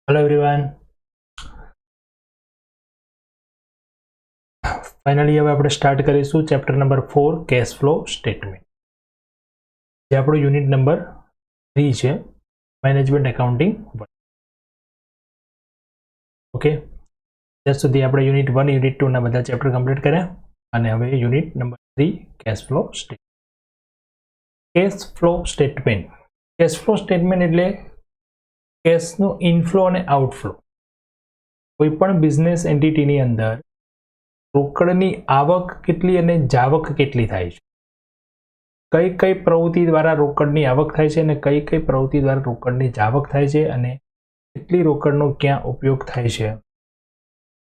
Hello everyone. Finally હવે આપણે start કરીશું chapter number 4 cache flow statement, જે આપણો યુનિટ નંબર 3 છે, મેનેજમેન્ટ એકાઉન્ટિંગ 1. ઓકે, ત્યાં સુધી આપણે યુનિટ 1 યુનિટ 2 ના બધા ચેપ્ટર કમ્પ્લીટ કર્યા અને હવે unit number 3 cache flow statement. Cache flow statement એટલે કેશનો ઇનફ્લો અને આઉટફ્લો. કોઈપણ બિઝનેસ એન્ટિટીની અંદર રોકડની આવક કેટલી અને જાવક કેટલી થાય છે, કઈ પ્રવૃત્તિ દ્વારા રોકડની આવક થાય છે અને કઈ પ્રવૃત્તિ દ્વારા રોકડની જાવક થાય છે અને કેટલી રોકડનો ક્યાં ઉપયોગ થાય છે,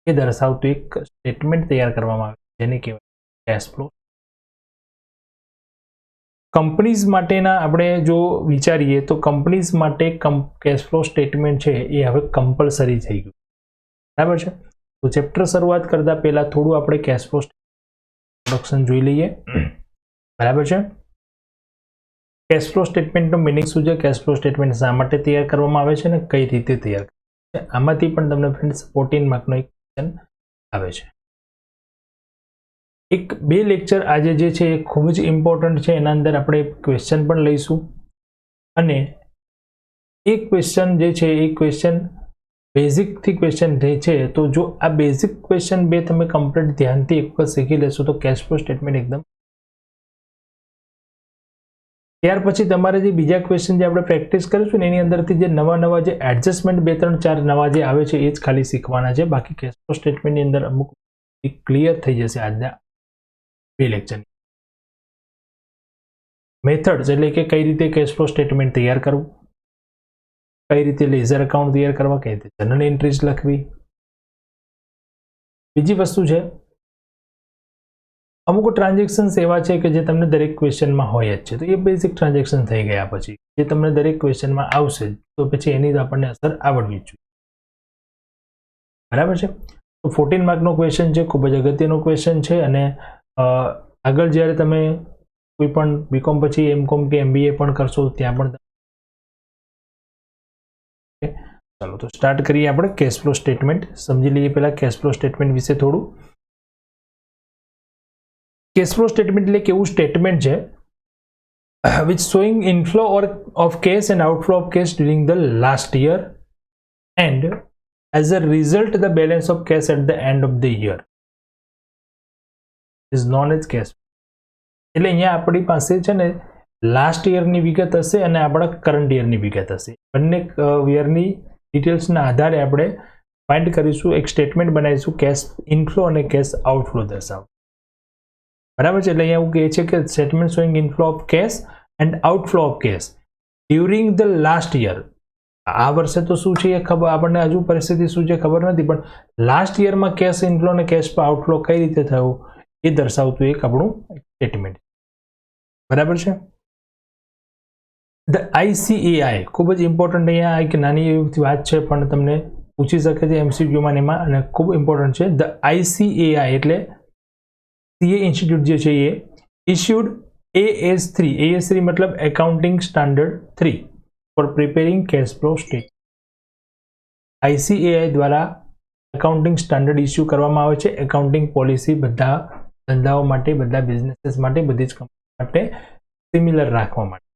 એ દર્શાવતું એક સ્ટેટમેન્ટ તૈયાર કરવામાં આવે છે, જેને કહેવાય કેશ ફ્લો. કંપનીઝ માટેના આપણે જો વિચારીએ તો કંપનીઝ માટે કેશ ફ્લો સ્ટેટમેન્ટ છે એ હવે કમ્પલસરી થઈ ગયું, બરાબર છે. તો ચેપ્ટર શરૂઆત કરતા પહેલા થોડું આપણે કેશ ફ્લો ઇન્ટ્રોડક્શન જોઈ લઈએ, બરાબર છે. કેશ ફ્લો સ્ટેટમેન્ટનો મિનિંગ શું છે, કેશ ફ્લો સ્ટેટમેન્ટ શા માટે તૈયાર કરવામાં આવે છે અને કઈ રીતે તૈયાર કરે છે, આમાંથી પણ તમને ફ્રેન્ડ્સ 14 માર્કનો એક ક્વેશ્ચન આવે છે. બે લેક્ચર આજે જે છે એ ખૂબ જ ઇમ્પોર્ટન્ટ છે, એના અંદર આપણે ક્વેશ્ચન પણ લઈશું અને એક ક્વેશ્ચન જે છે એ ક્વેશ્ચન બેઝિકથી ક્વેશ્ચન છે. તો જો આ બેઝિક ક્વેશ્ચન બે તમે કમ્પ્લીટ ધ્યાનથી એક વખત શીખી લેશો તો કેશ ફ્લો સ્ટેટમેન્ટ એકદમ. ત્યાર પછી તમારે જે બીજા ક્વેશ્ચન જે આપણે પ્રેક્ટિસ કરીશું ને એની અંદરથી જે નવા જે એડજસ્ટમેન્ટ 2, 3, 4 નવા જે આવે છે એ જ ખાલી શીખવાના છે. બાકી કેશ ફ્લો સ્ટેટમેન્ટની અંદર અમુક ક્લિયર થઈ જશે આજના બે લેક્ચરની. મેથડ્સ એટલે કે કઈ રીતે કેશ ફ્લો સ્ટેટમેન્ટ તૈયાર કરવું, કઈ રીતે લેઝર એકાઉન્ટ તૈયાર કરવા, કઈ રીતે જનરલ એન્ટ્રીઝ લખવી. બીજી વસ્તુ છે, અમુક ટ્રાન્ઝેક્શન્સ એવા છે કે જે તમને દરેક ક્વેશ્ચનમાં હોય જ છે, તો એ બેઝિક ટ્રાન્ઝેક્શન થઈ ગયા પછી જે તમને દરેક ક્વેશ્ચનમાં આવશે તો પછી એની તો આપણને અસર આવડવી જ જોઈએ, બરાબર છે. તો 14 માર્કનો ક્વેશ્ચન છે, ખૂબ જ અગત્યનો ક્વેશ્ચન છે અને આગળ જ્યારે તમે કોઈ પણ બીકોમ પછી એમકોમ કે MBA પણ કરશો ત્યાં પણ. ચાલો તો સ્ટાર્ટ કરીએ આપણે કેશ ફ્લો સ્ટેટમેન્ટ. સમજી લઈએ પહેલા કેશ ફ્લો સ્ટેટમેન્ટ વિશે થોડું. કેશ ફ્લો સ્ટેટમેન્ટ એટલે કેવું સ્ટેટમેન્ટ છે which showing inflow of cash and outflow of cash during the last year and as a result the balance of cash at the end of the year is known as cash. એટલે અહીંયા આપણી પાસે છે ને last યરની વિગત હશે અને આપણા કરંટ યરની વિગત હશે. બંને યરની ડિટેલ્સના આધારે આપણે ફાઇન્ડ કરીશું, એક સ્ટેટમેન્ટ બનાવીશું કેશ ઇનફ્લો અને કેશ આઉટફ્લો દર્શાવ, બરાબર છે. એટલે અહીંયા એવું કહે છે કે statement showing inflow of cash and outflow of cash during the last year. આ વર્ષે તો શું છે એ ખબર આપણને હજુ પરિસ્થિતિ શું છે ખબર નથી, પણ લાસ્ટ યરમાં કેશ ઇનફ્લો અને કેશ આઉટફ્લો કઈ રીતે થયું એ દર્શાવતું એક આપણું સ્ટેટમેન્ટ, બરાબર છે. ધ ICAI ખૂબ જ ઇમ્પોર્ટન્ટ, અહીંયા એક નાની એવી વાત છે પણ તમને પૂછી શકે છે MCQમાં એમાં અને ખૂબ ઇમ્પોર્ટન્ટ છે. ધ ICAI એટલે CA ઇન્સ્ટિટ્યૂટ જે છે એ ઇસ્યુડ AS3 મતલબ accounting standard 3 for preparing cache flow statement. ICAI દ્વારા એકાઉન્ટિંગ સ્ટાન્ડર્ડ ઇસ્યુ કરવામાં આવે છે, એકાઉન્ટિંગ પોલિસી બધા ધંધાઓ માટે, બધા બિઝનેસીસ માટે, બધી જ કંપની માટે સિમિલર રાખવા માટે.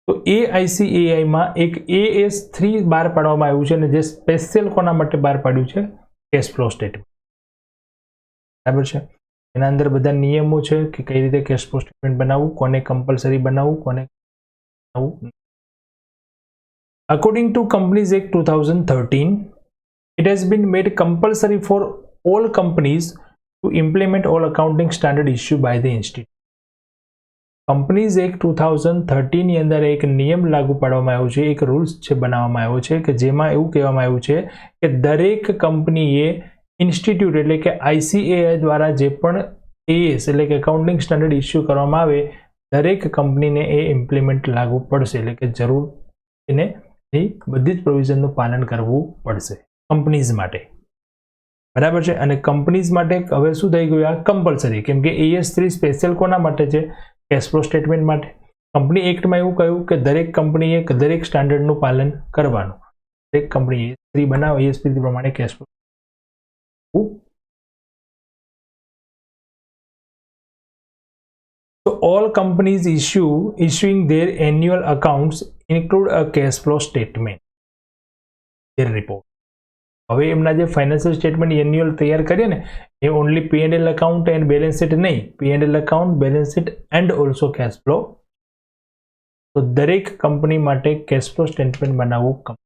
તો એ ICAI-માં એક AS3 બહાર પાડવામાં આવ્યું છે અને જે સ્પેશિયલ કોના માટે બહાર પાડ્યું છે, કેશ ફ્લો સ્ટેટમેન્ટ, બરાબર છે. એના અંદર બધા નિયમો છે કે કઈ રીતે કેશ ફ્લો સ્ટેટમેન્ટ બનાવવું, કોને કમ્પલસરી બનાવવું, કોને બનાવવું. According to Companies Act 2013, it has been made compulsory for all companies to implement all accounting standard issued by the institute. Companies Act 2013 ની અંદર એક નિયમ લાગુ પાડવામાં આવ્યો છે, એક રૂલ્સ છે બનાવવામાં આવ્યો છે કે જેમાં એવું કહેવામાં આવ્યું છે કે દરેક કંપનીએ ઇન્સ્ટિટ્યૂટ એટલે કે ICAI દ્વારા જે પણ AS એટલે કે એકાઉન્ટિંગ સ્ટાન્ડર્ડ ઇસ્યુ કરવામાં આવે દરેક કંપનીને એ ઇમ્પ્લિમેન્ટ લાગુ પડશે, એટલે કે જરૂર એને બધી જ પ્રોવિઝનનું પાલન કરવું પડશે કંપનીઝ માટે, બરાબર છે. અને કંપનીઝ માટે હવે શું થઈ ગયું, આ કમ્પલસરી, કેમ કે AS3 સ્પેશિયલ કોના માટે છે, કેશ ફ્લો સ્ટેટમેન્ટ માટે. કંપની એક્ટમાં એવું કહ્યું કે દરેક કંપનીએ દરેક સ્ટાન્ડર્ડનું પાલન કરવાનું, દરેક કંપની AS3 બનાવે, AS3 પ્રમાણે cash flow. So all companies issuing their annual accounts include a cash flow statement, their report. હવે એમના જે ફાઇનાન્શિયલ સ્ટેટમેન્ટ એન્યુઅલ તૈયાર કરીએ ને એ only P&L account and balance sheet નહીં, P&L account, balance sheet and also cash flow. તો દરેક કંપની માટે કેશ ફ્લો સ્ટેટમેન્ટ બનાવવું.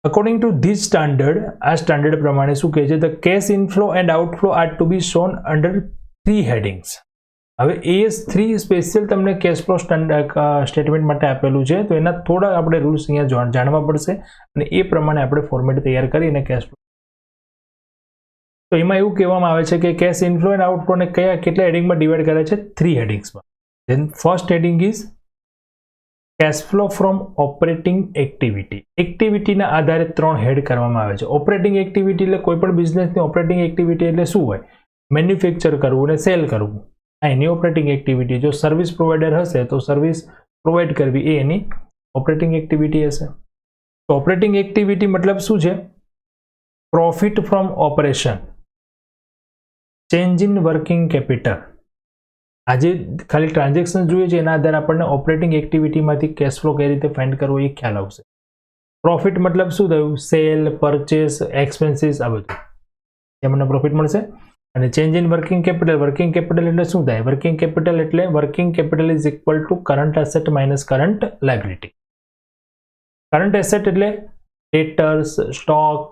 અકોર્ડિંગ ટુ ધીસ સ્ટાન્ડર્ડ, આ સ્ટાન્ડર્ડ પ્રમાણે શું કહે છે? The cash inflow and outflow are to be shown under 3 headings. હવે AS3 સ્પેશિયલ તમને કેશ ફ્લો સ્ટેટમેન્ટ માટે આપેલું છે, તો એના થોડા આપણે રૂલ્સ અહીંયા જાણવા પડશે અને એ પ્રમાણે આપણે ફોર્મેટ તૈયાર કરીને કેશ ફ્લો. તો એમાં એવું કહેવામાં આવે છે કે કેશ ઇનફ્લો એન્ડ આઉટફ્લોને કેટલા હેડિંગમાં ડિવાઈડ કરે છે? 3 હેડિંગ્સમાં. Then first heading is cash flow from operating activity. એક્ટિવિટીના આધારે 3 હેડ કરવામાં આવે છે. ઓપરેટિંગ એક્ટિવિટી એટલે કોઈ પણ બિઝનેસની ઓપરેટિંગ એક્ટિવિટી એટલે શું હોય? મેન્યુફેક્ચર કરવું અને સેલ કરવું, આ એની ઓપરેટિંગ એક્ટિવિટી. જો સર્વિસ પ્રોવાઈડર હશે તો સર્વિસ પ્રોવાઈડ કરવી એ એની ઓપરેટિંગ એક્ટિવિટી હશે. તો ઓપરેટિંગ એક્ટિવિટી મતલબ શું છે? Profit from operation, change in working capital. આજે ખાલી ટ્રાન્ઝેક્શન જોઈએ છે, એના આધારે આપણને ઓપરેટિંગ એક્ટિવિટીમાંથી કેશ ફ્લો કઈ રીતે ફાઇન્ડ કરવો એ ખ્યાલ આવશે. પ્રોફિટ મતલબ શું થયું? સેલ, પરચેસ, એક્સપેન્સીસ, આ બધું એમને પ્રોફિટ મળશે. અને change in working capital, working capital એટલે શું થાય? વર્કિંગ કેપિટલ એટલે working capital is equal to current asset minus current liability. Current asset એટલે debtors, stock,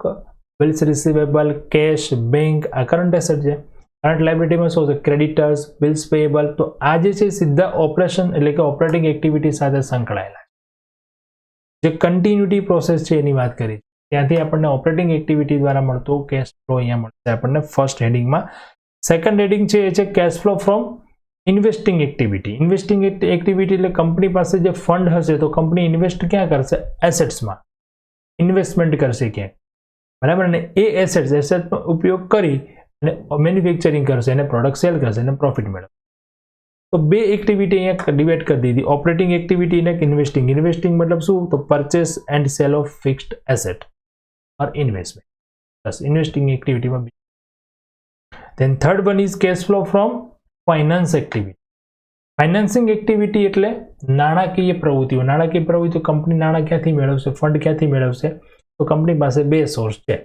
bills receivable, cash, bank, આ કરંટ એસેટ છે. કરંટ લાયબિલિટીમાં શું છે? Creditors, bills payable. તો આ જે છે સીધા ઓપરેશન એટલે કે ઓપરેટિંગ એક્ટિવિટી સાથે સંકળાયેલા છે. જે કન્ટિન્યુટી પ્રોસેસ છે એની વાત કરી, ત્યાંથી આપણને ઓપરેટિંગ એક્ટિવિટી દ્વારા મળતો કેશ ફ્લો અહીંયા મળશે આપણને ફર્સ્ટ હેડિંગમાં. સેકન્ડ હેડિંગ છે એ છે cache flow from investing activity. Investing activity એટલે કંપની પાસે જે ફંડ હશે તો કંપની ઇન્વેસ્ટ ક્યાં કરશે? એસેટ્સમાં ઇન્વેસ્ટમેન્ટ કરશે ક્યાંક, બરાબર. અને એ એસેટ્સનો ઉપયોગ કરી અને મેન્યુફેક્ચરિંગ કરશે અને પ્રોડક્ટ સેલ કરશે અને પ્રોફિટ મેળવશે. તો 2 એક્ટિવિટી અહીંયા ડિવાઈડ કરી દીધી, ઓપરેટિંગ એક્ટિવિટી અને ઇન્વેસ્ટિંગ. ઇન્વેસ્ટિંગ મતલબ શું? તો purchase and sale of fixed asset or investment. બસ ઇન્વેસ્ટિંગ એક્ટિવિટીમાં. Then third one is cash flow from finance activity. Financing activity એટલે નાણાકીય પ્રવૃત્તિઓ. નાણાકીય પ્રવૃત્તિઓ કંપની નાણાં ક્યાંથી મેળવશે? ફંડ ક્યાંથી મેળવશે? તો કંપની પાસે 2 સોર્સ છે.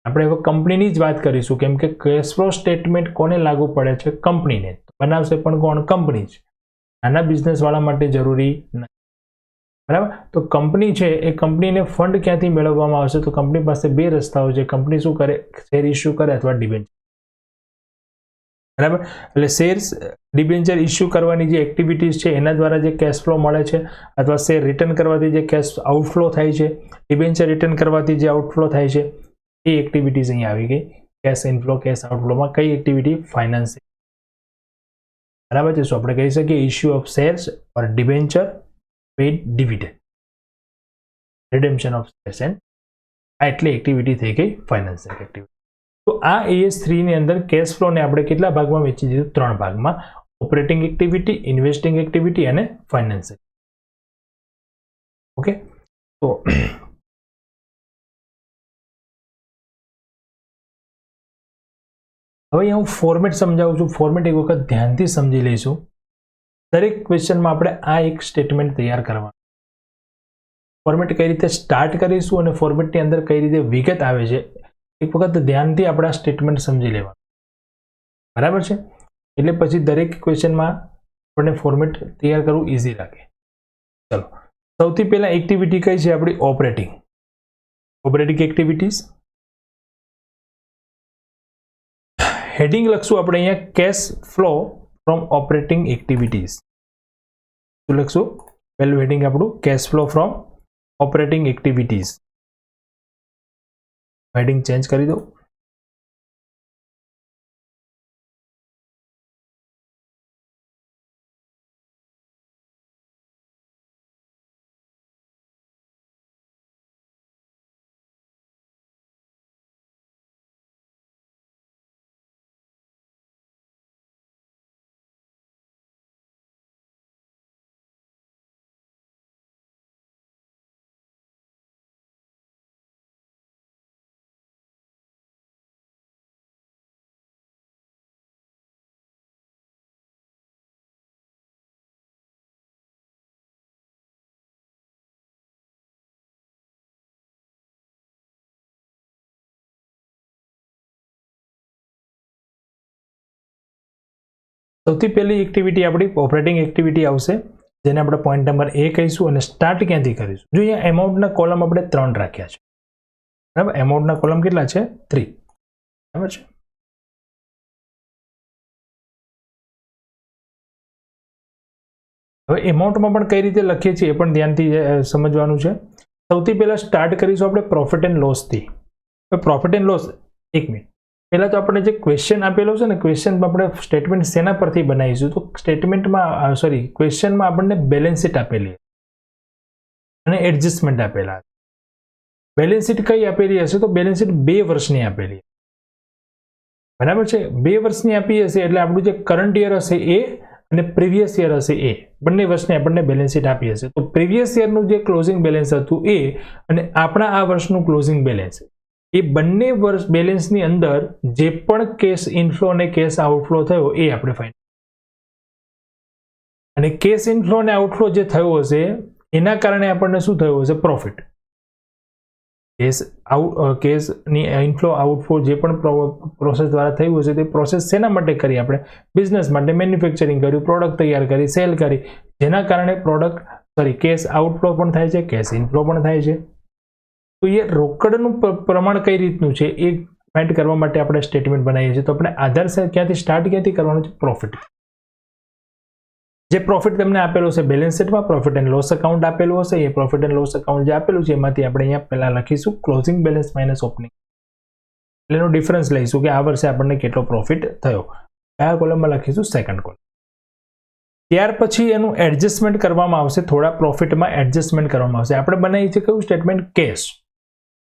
આપણે હવે કંપનીની જ વાત કરીશું, કેમ કે કેશ ફ્લો સ્ટેટમેન્ટ કોને લાગુ પડે છે? કંપનીને. બનાવશે પણ કોણ? કંપની જ. નાના બિઝનેસ વાળા માટે જરૂરી નથી, બરાબર. તો કંપની છે એ કંપનીને ફંડ ક્યાંથી મેળવવામાં આવશે? તો કંપની પાસે 2 રસ્તાઓ છે. કંપની શું કરે? શેર ઇસ્યુ કરે અથવા ડિબેન્ચર, બરાબર. એટલે શેર્સ ડિબેન્ચર ઇસ્યુ કરવાની જે એક્ટિવિટીઝ છે એના દ્વારા જે કેશ ફ્લો મળે છે, અથવા શેર રિટર્ન કરવાથી જે કેશ આઉટફ્લો થાય છે, ડિબેન્ચર રિટર્ન કરવાથી જે આઉટફ્લો થાય છે, એ એક્ટિવિટીઝ અહીંયા આવી ગઈ. કેશ ઇનફ્લો, કેશ આઉટફ્લોમાં કઈ એક્ટિવિટી? ફાઇનાન્સિંગ, બરાબર છે. સો આપણે કહી શકીએ issue of shares or debenture, paid dividend, redemption of shares and આટલી એક્ટિવિટી થઈ ગઈ ફાઇનાન્સિંગ એક્ટિવિટી. તો આ AS3 ની અંદર કેશ ફ્લોને આપણે કેટલા ભાગમાં વહેંચી દીધું? 3 ભાગમાં. ઓપરેટિંગ એક્ટિવિટી, ઇન્વેસ્ટિંગ એક્ટિવિટી અને ફાઇનાન્સિંગ. ઓકે. તો હવે હું ફોર્મેટ સમજાવું છું. ફોર્મેટ એક વખત ધ્યાનથી સમજી લઈશું. દરેક ક્વેશ્ચનમાં આપણે આ એક સ્ટેટમેન્ટ તૈયાર કરવાનું. ફોર્મેટ કઈ રીતે સ્ટાર્ટ કરીશું અને ફોર્મેટની અંદર કઈ રીતે વિગત આવે છે એક વખત ધ્યાનથી આપણે આ સ્ટેટમેન્ટ સમજી લેવાનું, બરાબર છે. એટલે પછી દરેક ક્વેશ્ચનમાં આપણને ફોર્મેટ તૈયાર કરવું ઇઝી લાગે. ચલો, સૌથી પહેલા એક્ટિવિટી કઈ છે આપણી? Operating activities. હેડિંગ લખશું આપણે અહીંયા cash flow from operating activities. શું લખશું? પહેલું હેડિંગ આપણું cache flow from operating activities. Heading change કરી દો. સૌથી પહેલી એક્ટિવિટી આપણી ઓપરેટિંગ એક્ટિવિટી આવશે, જેને આપણે પોઈન્ટ નંબર A કહીશું અને સ્ટાર્ટ ક્યાંથી કરીશું. જો અહીંયા એમાઉન્ટના કોલમ આપણે 3 રાખ્યા છે, બરાબર. એમાઉન્ટના કોલમ કેટલા છે? 3, બરાબર છે. હવે એમાઉન્ટમાં પણ કઈ રીતે લખીએ છીએ એ પણ ધ્યાનથી સમજવાનું છે. સૌથી પહેલા સ્ટાર્ટ કરીશું આપણે પ્રોફિટ એન્ડ લોસથી. પ્રોફિટ એન્ડ લોસ, એક મિનિટ પહેલા તો આપણે જે ક્વેશ્ચન આપેલો છે ને, ક્વેશ્ચનમાં આપણે સ્ટેટમેન્ટ શેના પરથી બનાવીશું? તો સ્ટેટમેન્ટમાં ક્વેશ્ચનમાં આપણને બેલેન્સ શીટ આપેલી અને એડજસ્ટમેન્ટ આપેલા. બેલેન્સ શીટ કઈ આપેલી હશે? તો બેલેન્સ શીટ 2 વર્ષની આપેલી, બરાબર છે. 2 વર્ષની આપી હશે એટલે આપણું જે કરંટ યર હશે એ અને પ્રીવિયસ યર હશે એ, બંને વર્ષની આપણને બેલેન્સ શીટ આપી હશે. તો પ્રીવિયસ યરનું જે ક્લોઝિંગ બેલેન્સ હતું એ અને આપણા આ વર્ષનું ક્લોઝિંગ બેલેન્સ, એ બંને વર્ષ બેલેન્સની અંદર જે પણ કેશ ઇનફ્લો અને કેશ આઉટફ્લો થયો એ આપણે ફાઇન્ડ, અને કેશ ઇનફ્લો અને આઉટફ્લો જે થયો હશે એના કારણે આપણને શું થયું હશે? પ્રોફિટ. કેશની ઇનફ્લો આઉટફ્લો જે પણ પ્રોસેસ દ્વારા થયું હશે તે પ્રોસેસ શેના માટે કરી? આપણે બિઝનેસ માટે મેન્યુફેક્ચરિંગ કર્યું, પ્રોડક્ટ તૈયાર કરી, સેલ કરી, જેના કારણે કેશ આઉટફ્લો પણ થાય છે, કેશ ઇનફ્લો પણ થાય છે. તો એ રોકડનું પ્રમાણ કઈ રીતનું છે એ ફાઇન્ડ કરવા માટે આપણે સ્ટેટમેન્ટ બનાવીએ છીએ. તો આપણે આધાર ક્યાંથી સ્ટાર્ટ ક્યાંથી કરવાનું છે? પ્રોફિટ. જે પ્રોફિટ તમને આપેલો છે બેલેન્સ શીટમાં, પ્રોફિટ એન્ડ લોસ એકાઉન્ટ આપેલું હશે, એ પ્રોફિટ એન્ડ લોસ એકાઉન્ટ જે આપેલું છે એમાંથી આપણે અહીંયા પહેલા લખીશું ક્લોઝિંગ બેલેન્સ માઇનસ ઓપનિંગ, એટલે એનો ડિફરન્સ લઈશું કે આ વર્ષે આપણને કેટલો પ્રોફિટ થયો. કયા કોલમમાં લખીશું? Second column. ત્યાર પછી એનું એડજસ્ટમેન્ટ કરવામાં આવશે, થોડા પ્રોફિટમાં એડજસ્ટમેન્ટ કરવામાં આવશે. આપણે બનાવીએ છીએ કયું સ્ટેટમેન્ટ?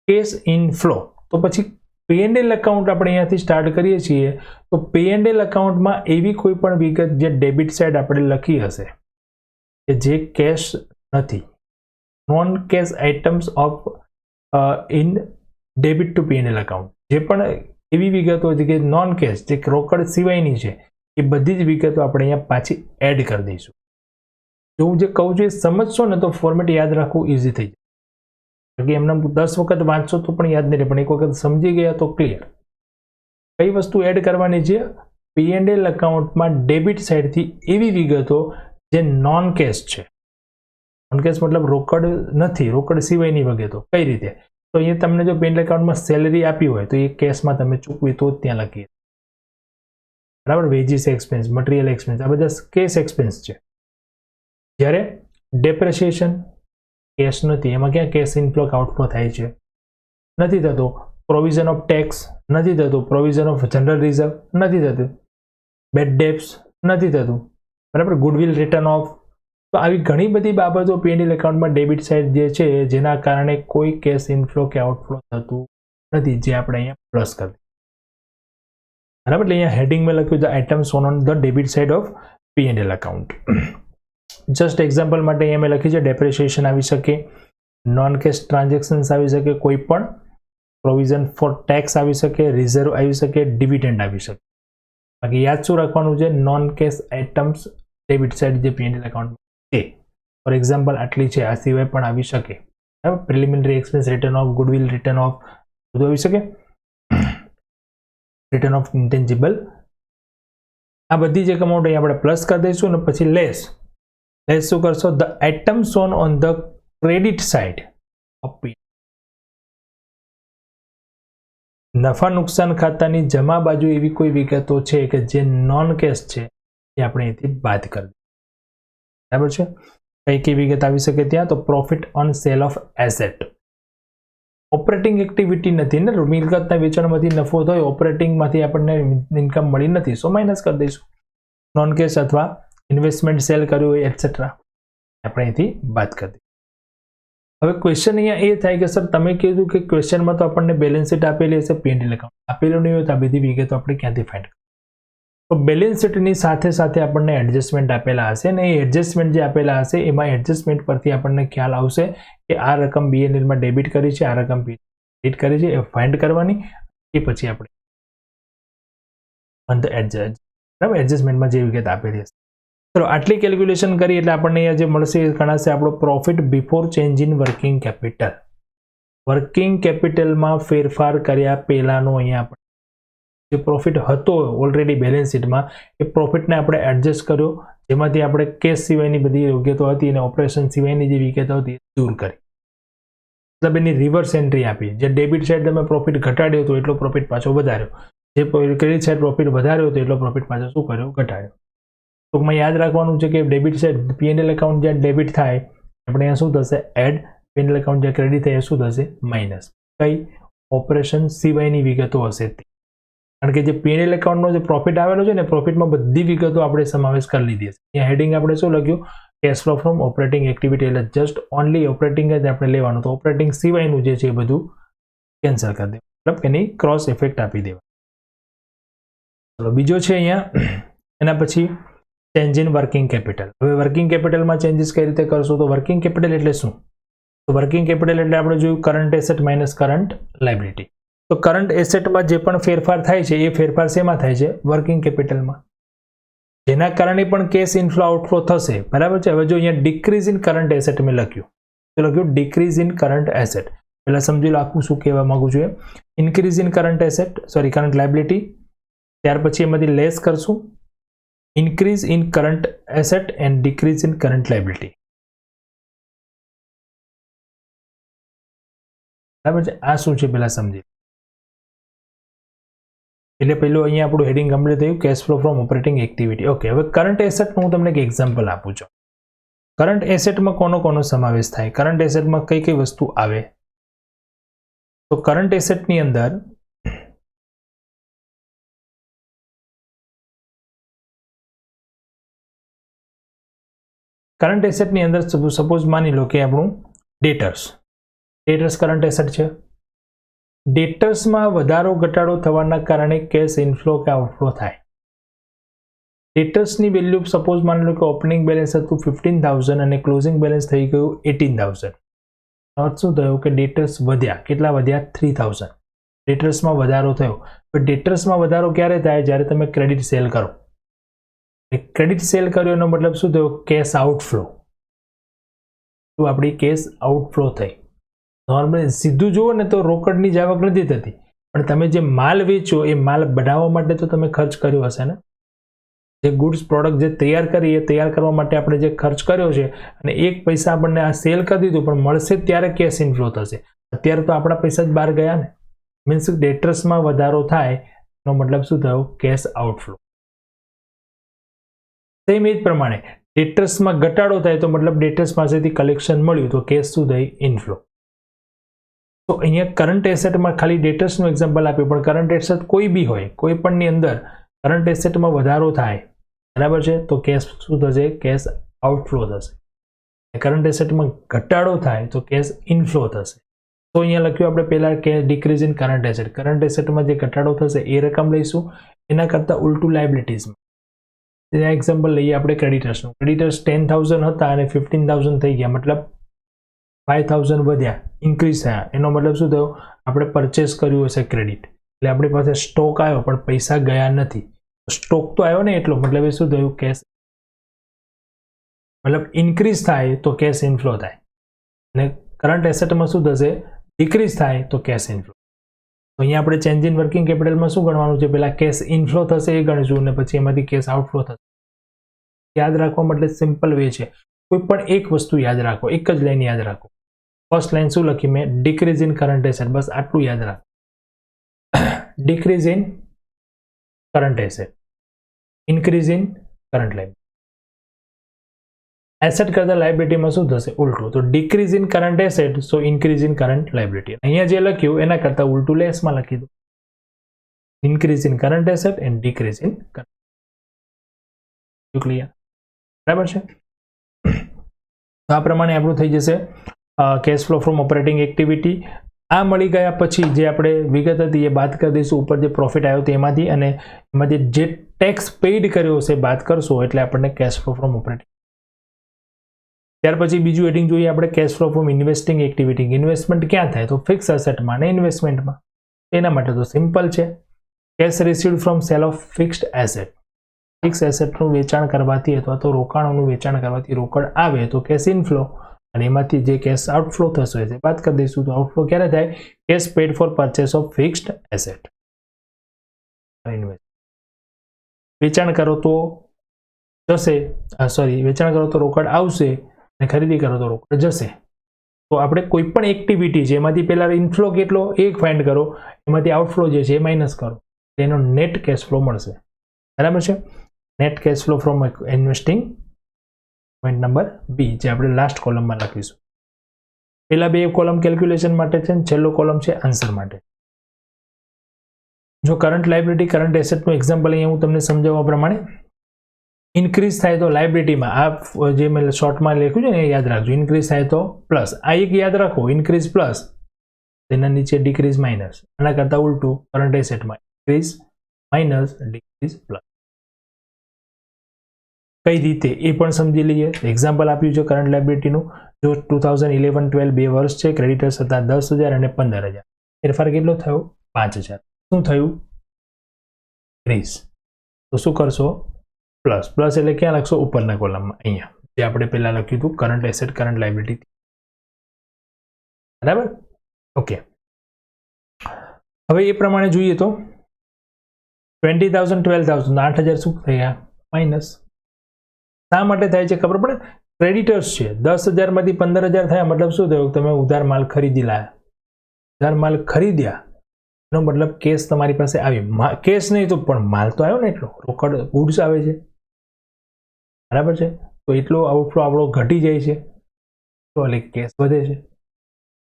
Cache inflow. તો પછી P&L એકાઉન્ટ આપણે અહીંયાથી સ્ટાર્ટ કરીએ છીએ. તો P&L એકાઉન્ટમાં એવી કોઈ પણ વિગત જે ડેબિટ સાઇડ આપણે લખી હશે કે જે કેશ નથી, non cash items of in debit to P&L account, જે પણ એવી વિગતો છે કે નોન કેશ, જે રોકડ સિવાયની છે, એ બધી જ વિગતો આપણે અહીંયા પાછી એડ કરી દઈશું. જો હું જે કહું છું એ સમજશો ને તો ફોર્મેટ યાદ રાખવું ઇઝી થઈ જાય. કે એમને 10 વખત વાંચશો તો પણ યાદ નહીં રહે, પણ એક વખત સમજી ગયા તો ક્લિયર. કઈ વસ્તુ એડ કરવાની છે? P&L એકાઉન્ટમાં ડેબિટ સાઇડથી એવી વિગતો જે નોન કેશ છે. નોન કેશ મતલબ રોકડ નથી, રોકડ સિવાયની વિગતો. કઈ રીતે? તો અહીંયા તમને જો P&L એકાઉન્ટમાં સેલરી આપી હોય તો એ કેશમાં તમે ચૂકવી તો જ ત્યાં લખીએ, બરાબર. વેજીસ એક્સપેન્સ, મટીરિયલ એક્સપેન્સ, આ બધા કેશ એક્સપેન્સ છે. જ્યારે ડેપ્રેશિએશન કેશ નથી, એમાં ક્યાં કેશ ઇનફ્લો આઉટફ્લો થાય છે? નથી થતો. પ્રોવિઝન ઓફ ટેક્સ નથી થતું, પ્રોવિઝન ઓફ જનરલ રિઝર્વ નથી થતું, બેડ ડેપ્સ નથી થતું, બરાબર. Goodwill return of. તો આવી ઘણી બધી બાબતો P&L એકાઉન્ટમાં ડેબિટ સાઇડ જે છે જેના કારણે કોઈ કેશ ઇનફ્લો કે આઉટફ્લો થતું નથી, જે આપણે અહીંયા પ્લસ કરી, બરાબર. એટલે અહીંયા હેડિંગમાં લખ્યું the item shown on the debit side of P&L account. Just example માટે અહીંયા મેં લખી છે ડેપ્રેશિએશન આવી શકે, નોન કેશ ટ્રાન્ઝેક્શન્સ આવી શકે, કોઈ પણ પ્રોવિઝન ફોર ટેક્સ આવી શકે, રિઝર્વ આવી શકે, ડિવિડન્ડ આવી શકે. બાકી યાદ શું રાખવાનું છે? Non cash items debit side જે P&L એકાઉન્ટમાં છે. ફોર એક્ઝામ્પલ આટલી છે, આ સિવાય પણ આવી શકે, બરાબર. Preliminary expense, return of goodwill, return of બધું આવી શકે, રિટર્ન ઓફ ઇન્ટેન્જિબલ. આ બધી જે અમાઉન્ટ અહીંયા આપણે પ્લસ કરી દઈશું અને પછી લેસ શું કરશો? The item shown on the credit side of P. નફા નુકસાન ખાતાની જમા બાજુ એવી કોઈ વિગતો છે કે જે નોન કેશ છે એ આપણે અહીંથી બાદ કરી દઈએ, બરાબર છે. કઈ કઈ વિગત આવી શકે ત્યાં? તો profit on cell of asset. Operating activity નથી ને, મિલકતના વેચાણમાંથી નફો થયો, ઓપરેટિંગમાંથી આપણને ઇન્કમ મળી નથી, સો માઇનસ કરી દઈશું. નોન કેશ અથવા ઇન્વેસ્ટમેન્ટ સેલ કર્યું હોય એટસેટ્રા આપણે અહીંથી બાદ કરી દઈએ. હવે ક્વેશ્ચન અહીંયા એ થાય કે સર તમે કીધું કે ક્વેશ્ચનમાં તો આપણને બેલેન્સ શીટ આપેલી હશે, P&L એકાઉન્ટ આપેલું નહીં હોય તો આ બધી વિગતો આપણે ક્યાંથી ફાઇન્ડ કરીએ? તો બેલેન્સ શીટની સાથે સાથે આપણને એડજસ્ટમેન્ટ આપેલા હશે અને એ એડજસ્ટમેન્ટ જે આપેલા હશે એમાં એડજસ્ટમેન્ટ પરથી આપણને ખ્યાલ આવશે કે આ રકમ P&Lમાં ડેબિટ કરી છે, આ રકમ ક્રેડિટ કરી છે, એ ફાઇન્ડ કરવાની. એ પછી આપણે એડજસ્ટમેન્ટમાં જે વિગત આપેલી હશે. ચલો આટલી કેલ્ક્યુલેશન કરી એટલે આપણને અહીંયા જે મળશે એ ગણાશે આપણો profit before change in working capital. Working કેપિટલમાં ફેરફાર કર્યા પહેલાનો અહીંયા જે પ્રોફિટ હતો ઓલરેડી બેલેન્સ શીટમાં એ પ્રોફિટને આપણે એડજસ્ટ કર્યો, જેમાંથી આપણે કેશ સિવાયની બધી વિગતો હતી અને ઓપરેશન સિવાયની જે વિગતો હતી એ દૂર કરી, મતલબ એની રિવર્સ એન્ટ્રી આપી. જે ડેબિટ સાઇડ તમે પ્રોફિટ ઘટાડ્યો હતો એટલો પ્રોફિટ પાછો વધાર્યો, જે ક્રેડિટ સાઇડ પ્રોફિટ વધાર્યો હતો એટલો પ્રોફિટ પાછો શું કર્યો? ઘટાડ્યો. ટૂંકમાં યાદ રાખવાનું છે કે ડેબિટ સાઇડ P&L એકાઉન્ટ જ્યાં ડેબિટ થાય આપણે અહીંયા શું થશે? એડ. P&L એકાઉન્ટ જ્યાં ક્રેડિટ થાય એ શું થશે? માઇનસ. કઈ? ઓપરેશન સિવાયની વિગતો હશે તે, કારણ કે જે P&L એકાઉન્ટનો જે પ્રોફિટ આવેલો છે ને પ્રોફિટમાં બધી વિગતો આપણે સમાવેશ કરી લીધી છે. અહીંયા હેડિંગ આપણે શું લખ્યું? Cache flow from operating activity, એટલે જસ્ટ ઓનલી ઓપરેટિંગ જ આપણે લેવાનું. તો ઓપરેટિંગ સિવાયનું જે છે એ બધું કેન્સલ કરી દેવું, મતલબ એની ક્રોસ ઇફેક્ટ આપી દેવા. ચલો બીજો છે અહીંયા, એના પછી ચેન્જ ઇન વર્કિંગ કેપિટલ. હવે વર્કિંગ કેપિટલમાં ચેન્જીસ કઈ રીતે કરશો? તો વર્કિંગ કેપિટલ એટલે શું? તો વર્કિંગ કેપિટલ એટલે આપણે જોયું current asset minus current liability. તો કરંટ એસેટમાં જે પણ ફેરફાર થાય છે એ ફેરફાર શેમાં થાય છે? વર્કિંગ કેપિટલમાં, જેના કારણે પણ કેશ ઇનફ્લો આઉટફ્લો થશે. બરાબર છે. હવે જો અહીંયા ડિક્રીઝ ઇન કરંટ એસેટ મેં લખ્યું, તો લખ્યું ડિક્રીઝ ઇન કરંટ એસેટ. પહેલા સમજી લો આખું શું કહેવા માંગુ છું. Increase in current asset, sorry current liability, ત્યાર પછી એમાંથી લેસ કરશું increase in current asset and decrease in current liability. બરાબર છે. આ શું છે પહેલા સમજી. એટલે પેલું અહીંયા આપણું હેડિંગ કમ્પ્લીટ થયું, cache flow from operating activity. Okay, હવે કરંટ એસેટનું હું તમને એક એક્ઝામ્પલ આપું છું. કરંટ એસેટમાં કોનો સમાવેશ થાય? કરંટ એસેટમાં કઈ કઈ વસ્તુ આવે? તો કરંટ એસેટની અંદર સપોઝ માની લો કે આપણું ડેટર્સ કરંટ એસેટ છે. ડેટર્સમાં વધારો ઘટાડો થવાના કારણે કેશ ઇનફ્લો કે આઉટફ્લો થાય. ડેટર્સની વેલ્યુ સપોઝ માની લો કે ઓપનિંગ બેલેન્સ હતું 15,000 અને ક્લોઝિંગ બેલેન્સ થઈ ગયું 18,000. અર્થ શું થયું કે ડેટર્સ વધ્યા. કેટલા વધ્યા? 3,000. ડેટર્સમાં વધારો થયો. પણ ડેટર્સમાં વધારો ક્યારે થાય? જ્યારે તમે ક્રેડિટ સેલ કરો. ક્રેડિટ સેલ કર્યો એનો મતલબ શું થયો? Cash outflow. તો આપણી કેશ આઉટફ્લો થઈ. નોર્મલી સીધું જુઓ ને તો રોકડની જ આવક નથી થતી, પણ તમે જે માલ વેચો એ માલ બનાવવા માટે તો તમે ખર્ચ કર્યો હશે ને. જે ગુડ્સ પ્રોડક્ટ જે તૈયાર કરી એ તૈયાર કરવા માટે આપણે જે ખર્ચ કર્યો છે અને એક પૈસા આપણને આ સેલ કરી દીધું, પણ મળશે ત્યારે કેશ ઇનફ્લો થશે. અત્યારે તો આપણા પૈસા જ બહાર ગયા ને. મીન્સ ડેટર્સમાં વધારો થાય એનો મતલબ શું થયો? Cash outflow. સેમ એ જ પ્રમાણે ડેટર્સમાં ઘટાડો થાય તો મતલબ ડેટર્સ પાસેથી કલેક્શન મળ્યું તો કેશ શું થઈ? ઇનફ્લો. તો અહીંયા કરંટ એસેટમાં ખાલી ડેટર્સનું એક્ઝામ્પલ આપ્યું, પણ કરંટ એસેટ કોઈ બી હોય, કોઈ પણની અંદર કરંટ એસેટમાં વધારો થાય, બરાબર છે, તો કેશ શું થશે? કેશ આઉટફ્લો થશે. કરંટ એસેટમાં ઘટાડો થાય તો કેશ ઇનફ્લો થશે. તો અહીંયા લખ્યું આપણે પહેલા કે decrease in current asset. Current એસેટમાં જે ઘટાડો થશે એ રકમ લઈશું, એના કરતાં ઉલટું લાયબિલિટીઝમાં. એક્ઝામ્પલ લઈએ આપણે ક્રેડિટર્સનું. ક્રેડિટર્સ 10,000 હતા અને 15,000 થઈ ગયા, મતલબ 5,000 વધ્યા, ઇન્ક્રીઝ થયા. એનો મતલબ શું થયો? આપણે પરચેસ કર્યું હશે ક્રેડિટ, એટલે આપણી પાસે સ્ટોક આવ્યો પણ પૈસા ગયા નથી. સ્ટોક તો આવ્યો ને એટલો, મતલબ એ શું થયું? કેશ, મતલબ ઇન્ક્રીઝ થાય તો કેશ ઇનફ્લો થાય, અને કરંટ એસેટમાં શું થશે? ડિક્રીઝ થાય તો કેશ ઇનફ્લો. તો અહીંયા આપણે ચેન્જ ઇન વર્કિંગ કેપિટલમાં શું ગણવાનું છે? પહેલા કેશ ઇનફ્લો થશે એ ગણીશું અને પછી એમાંથી કેશ આઉટફ્લો થશે. યાદ રાખવા માટે સિમ્પલ વે છે. કોઈ પણ એક વસ્તુ યાદ રાખો, એક જ લાઈન યાદ રાખો. ફર્સ્ટ લાઈન શું લખી મેં? Decrease in current asset. બસ આટલું યાદ રાખો. Decrease in current asset, increase in current liability. Asset કરતા લાયબિલિટીમાં શું થશે? ઉલટું. તો decrease in current asset, so increase in current liability. અહીંયા જે લખ્યું એના કરતા ઉલટું લેસમાં લખી દો. Increase in current asset and decrease in current. Clear? બરાબર છે. તો આ પ્રમાણે આપણું થઈ જશે cash flow from operating activity. આ મળી ગયા પછી જે આપણે વિગત હતી એ બાદ કરી દઈશું. ઉપર જે પ્રોફિટ આવ્યો તેમાંથી, અને એમાંથી જે ટેક્સ પેઇડ કર્યો હશે બાદ કરશો એટલે આપણને કેશ ફ્લો ફ્રોમ ઓપરેટિંગ. ત્યાર પછી બીજું હેડિંગ જોઈએ આપણે, cache flow from investing activity. Investment ક્યાં થાય? તો ફિક્સ એસેટમાં ને ઇન્વેસ્ટમેન્ટમાં. એના માટે તો સિમ્પલ છે. Cash received from sale of fixed asset. Fix એસેટનું વેચાણ કરવાથી અથવા તો રોકાણોનું વેચાણ કરવાથી રોકડ આવે તો કેશ ઇનફ્લો, અને એમાંથી જે કેશ આઉટફ્લો થશે તે બાદ કરી દઈશું. તો આઉટફ્લો ક્યારે થાય? Cash paid for purchase of fixed asset. Invest. વેચાણ કરો તો જશે, વેચાણ કરો તો રોકડ આવશે અને ખરીદી કરો તો રોકડ જશે. તો આપણે કોઈ પણ એક્ટિવિટી છે એમાંથી પહેલા ઇનફ્લો કેટલો એ ફાઇન્ડ કરો, એમાંથી આઉટફ્લો જે છે એ માઇનસ કરો, તેનો નેટ કેશ ફ્લો મળશે. બરાબર છે. Net cash flow from investing, point number B, જે આપણે લાસ્ટ કોલમમાં લખીશું. પહેલા બે કોલમ કેલ્ક્યુલેશન માટે છે, છેલ્લો કોલમ છે આન્સર માટે. જો કરંટ લાયબિલિટી કરંટ એસેટનું એક્ઝામ્પલ અહીંયા હું તમને સમજાવવા પ્રમાણે, ઇન્ક્રીઝ થાય તો લાયબિલિટીમાં આ જે મેં શોર્ટમાં લખ્યું છે ને એ યાદ રાખજો. ઇન્ક્રીઝ થાય તો પ્લસ, આ એક યાદ રાખો, ઇન્ક્રીઝ પ્લસ, તેના નીચે ડિક્રીઝ માઇનસ. આના કરતાં ઉલટું કરંટ એસેટમાં ઇન્ક્રીઝ માઇનસ, ડિક્રીઝ પ્લસ. કઈ રીતે એ પણ સમજી લઈએ. એક્ઝામ્પલ આપ્યું છે કરંટ લાયબિલિટીનું. જો 2011-12 બે વર્ષ છે, ક્રેડિટર્સ હતા 10,000 અને 15,000, ફેરફાર કેટલો થયો? 5,000. શું થયું? 30. તો શું કરશો? પ્લસ. પ્લસ એટલે ક્યાં લખશો? ઉપરના કોલમમાં, અહીંયા જે આપણે પહેલા લખ્યું હતું કરંટ એસેટ કરંટ લાયબિલિટી. બરાબર? ઓકે. હવે એ પ્રમાણે જોઈએ તો 20,000 12,000, 8,000 શું થયા? માઇનસ. શા માટે થાય છે ખબર પડે? ક્રેડિટર્સ છે, 10,000 માંથી 15,000 થયા, મતલબ શું થયું? તમે ઉધાર માલ ખરીદી લાયા. ઉધાર માલ ખરીદ્યા એનો મતલબ કેશ તમારી પાસે આવી. કેશ નહીં તો પણ માલ તો આવ્યો ને, એટલો રોકડ ગુડ્સ આવે છે. બરાબર છે. તો એટલો આઉટફ્લો આપણો ઘટી જાય છે, તો એટલે કેશ વધે છે.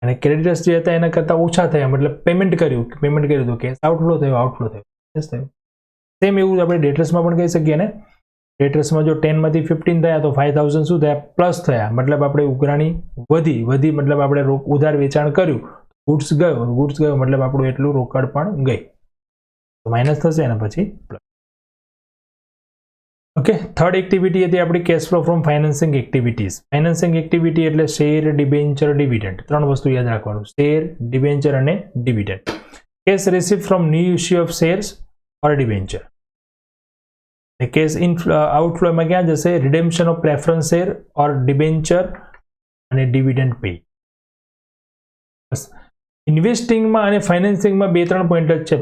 અને ક્રેડિટર્સ જે હતા એના કરતાં ઓછા થયા, મતલબ પેમેન્ટ કર્યું તો કેશ આઉટફ્લો થયો, કેશ થયો. સેમ એવું આપણે ડેટર્સમાં પણ કહી શકીએ ને. ડેટર્સમાં જો 10 માંથી 15 થયા તો 5,000 શું થયા? પ્લસ થયા. મતલબ આપણે ઉઘરાણી વધી મતલબ આપણે ઉધાર વેચાણ કર્યું, ગુડ્સ ગયો મતલબ આપણું એટલું રોકડ પણ ગઈ, તો માઇનસ થશે અને પછી પ્લસ. ઓકે. થર્ડ એક્ટિવિટી હતી આપણી cash flow from financing activities. Financing activity એટલે શેર, ડિબેન્ચર, ડિવિડન્ડ. ત્રણ વસ્તુ યાદ રાખવાનું: શેર, ડિબેન્ચર અને dividend. Cash receive from new issue of shares or debenture. Cash આઉટફ્લોમાં ક્યાં જશે? Redemption of preference share or debenture અને ડિવિડન્ડ પે. બસ. ઇન્વેસ્ટિંગમાં અને ફાઇનાન્સિંગમાં 2-3 પોઈન્ટ જ છે,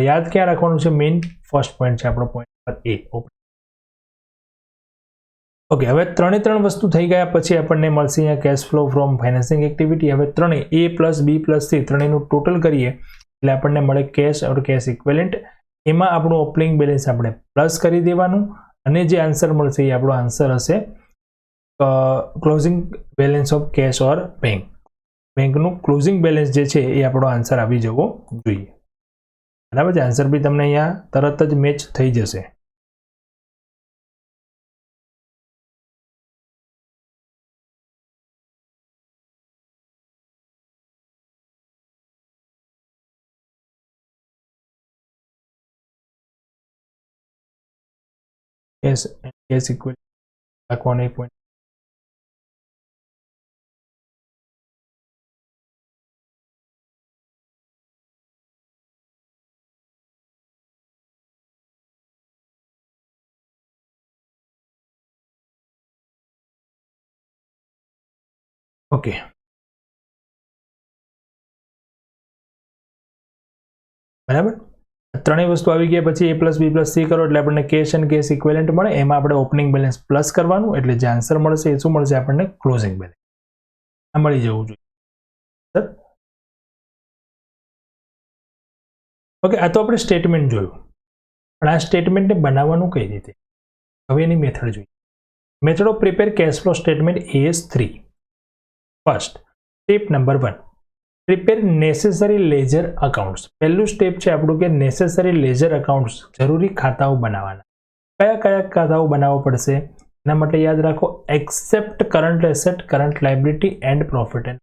યાદ ક્યાં રાખવાનું છે? મેઇન ફર્સ્ટ પોઈન્ટ છે આપણો, પોઈન્ટ નંબર એ. ઓકે. હવે 3 વસ્તુ થઈ ગયા પછી આપણને મળશે અહીંયા cash flow from financing activity. હવે ત્રણેય A plus B plus C ત્રણેયનું ટોટલ કરીએ એટલે આપણને મળે કેશ ઓર કેશ ઇક્વિવેલન્ટ. એમાં આપણું ઓપનિંગ બેલેન્સ આપણે પ્લસ કરી દેવાનું અને જે આન્સર મળશે એ આપણો આન્સર હશે closing balance of cash or bank. બેંકનું ક્લોઝિંગ બેલેન્સ જે છે એ આપણો આન્સર આવી જવો જોઈએ. બરાબર છે. આન્સર બી તમને અહીંયા તરત જ મેચ થઈ જશે. કેશ ઇક્વિવેલન્ટ રાખવાનો એક પોઈન્ટ. ઓકે. બરાબર. ત્રણેય વસ્તુ આવી ગયા પછી A plus B plus C કરો એટલે આપણને કેશ અને કેશ ઇક્વિવેલન્ટ મળે. એમાં આપણે ઓપનિંગ બેલેન્સ પ્લસ કરવાનું એટલે જે આન્સર મળશે એ શું મળશે? આપણને ક્લોઝિંગ બેલેન્સ. આ મળી જવું જોઈએ. ઓકે. આ તો આપણે સ્ટેટમેન્ટ જોયું, પણ આ સ્ટેટમેન્ટને બનાવવાનું કઈ રીતે? હવે એની મેથડ જોઈએ. Method of prepare cache flow statement AS3. First step number 1, prepare necessary ledger accounts. પહેલું સ્ટેપ છે આપણું કે નેસેસરી લેજર અકાઉન્ટ્સ, જરૂરી ખાતાઓ બનાવવાના. કયા કયા ખાતાઓ બનાવવા પડશે? એના માટે યાદ રાખો, accept current asset, current liability and profit and.